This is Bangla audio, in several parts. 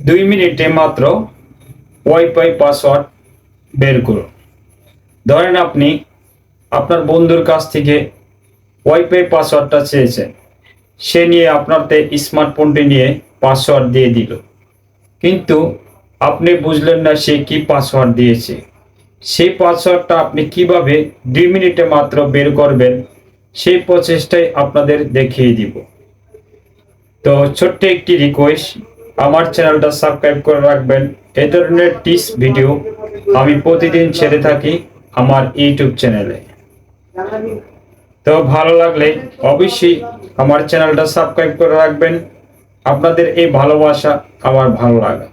2 মিনিটে মাত্র ওয়াইফাই পাসওয়ার্ড বের করুন। ধরেন আপনি আপনার বন্ধুর কাছ থেকে ওয়াইফাই পাসওয়ার্ডটা চেয়েছেন, সে নিয়ে আপনারতে স্মার্টফোনটি নিয়ে পাসওয়ার্ড দিয়ে দিল, কিন্তু আপনি বুঝলেন না সে কি পাসওয়ার্ড দিয়েছে। সেই পাসওয়ার্ডটা আপনি কিভাবে 2 মিনিটে মাত্র বের করবেন, সেই প্রচেষ্টাই আপনাদের দেখিয়ে দিব। তো ছোট্ট একটি রিকোয়েস্ট, আমার চ্যানেলটা সাবস্ক্রাইব করে রাখবেন। এই ধরনের টিপস ভিডিও আমি প্রতিদিন ছেড়ে থাকি আমার ইউটিউব চ্যানেলে। তো ভালো লাগলে অবশ্যই আমার চ্যানেলটা সাবস্ক্রাইব করে রাখবেন। আপনাদের এই ভালোবাসা আমার ভালো লাগে।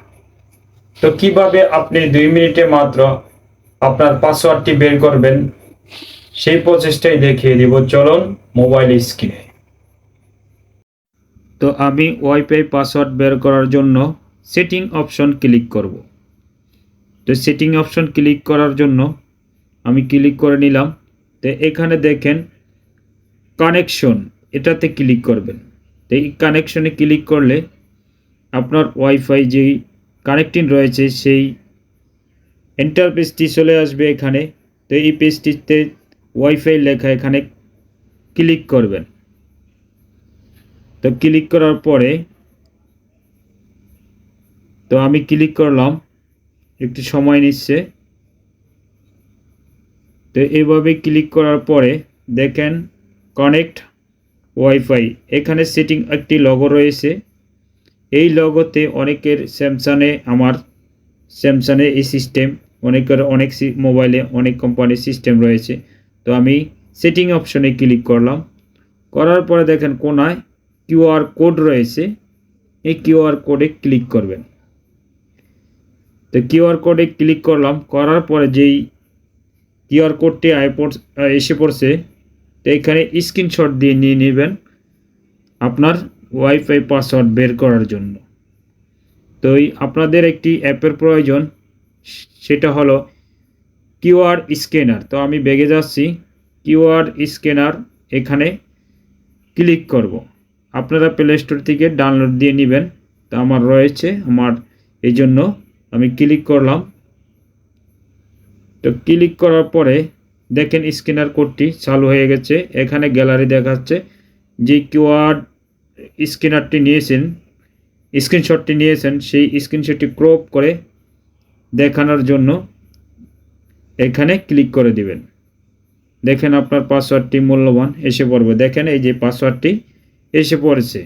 তো কিভাবে আপনি 2 মিনিটে মাত্র আপনার পাসওয়ার্ডটি বের করবেন, সেই প্রচেষ্টাই দেখিয়ে দিব। চলুন মোবাইল স্ক্রিনে। তো আমি ওয়াইফাই পাসওয়ার্ড বের করার জন্য সেটিং অপশন ক্লিক করব। তো সেটিং অপশন ক্লিক করার জন্য আমি ক্লিক করে নিলাম। তো এখানে দেখেন কানেকশন, এটাতে ক্লিক করবেন। তো এই কানেকশনে ক্লিক করলে আপনার ওয়াইফাই যেই কানেক্টিং রয়েছে সেই ইন্টারফেসটি চলে আসবে এখানে। তো এই পেজটিতে ওয়াইফাই লেখা, এখানে ক্লিক করবেন। তো ক্লিক করার পরে তো আমি ক্লিক করলাম, একটু সময় নিচ্ছে। তো এইভাবে ক্লিক করার পরে দেখেন কানেক্ট ওয়াইফাই, এখানে সেটিং একটি লগো রয়েছে। এই লগোতে অনেকের আমার স্যামসাংয়ে এই সিস্টেম, অনেকের অনেক মোবাইলে অনেক কোম্পানির সিস্টেম রয়েছে। তো আমি সেটিং অপশনে ক্লিক করলাম। করার পরে দেখেন কোনায় কিউআর কোড রয়েছে, এই কিউআর কোডে ক্লিক করবেন। তো কিউআর কোডে ক্লিক করলাম, করার পরে যেই কিউআর কোডটি এসে পড়ছে, তো এখানে স্ক্রিনশট দিয়ে নিয়ে নেবেন আপনার ওয়াইফাই পাসওয়ার্ড বের করার জন্য। তো আপনাদের একটি অ্যাপের প্রয়োজন, সেটা হলো কিউআর স্ক্যানার। তো আমি বেগে যাচ্ছি, কিউআর স্ক্যানার এখানে ক্লিক করব। আপনারা প্লে স্টোর থেকে ডাউনলোড দিয়ে নেবেন। তো আমার রয়েছে, আমার এই জন্য আমি ক্লিক করলাম। তো ক্লিক করার পরে দেখেন স্ক্যানার কোডটি চালু হয়ে গেছে। এখানে গ্যালারি দেখাচ্ছে যে কিউআর স্ক্যানারটি নিয়েছেন, স্ক্রিনশটটি নিয়েছেন, সেই স্ক্রিনশটটি ক্রপ করে দেখানোর জন্য এখানে ক্লিক করে দিবেন। দেখেন আপনার পাসওয়ার্ডটি মূল্যবান এসে পড়বে। দেখেন এই যে পাসওয়ার্ডটি এসে পড়েছে।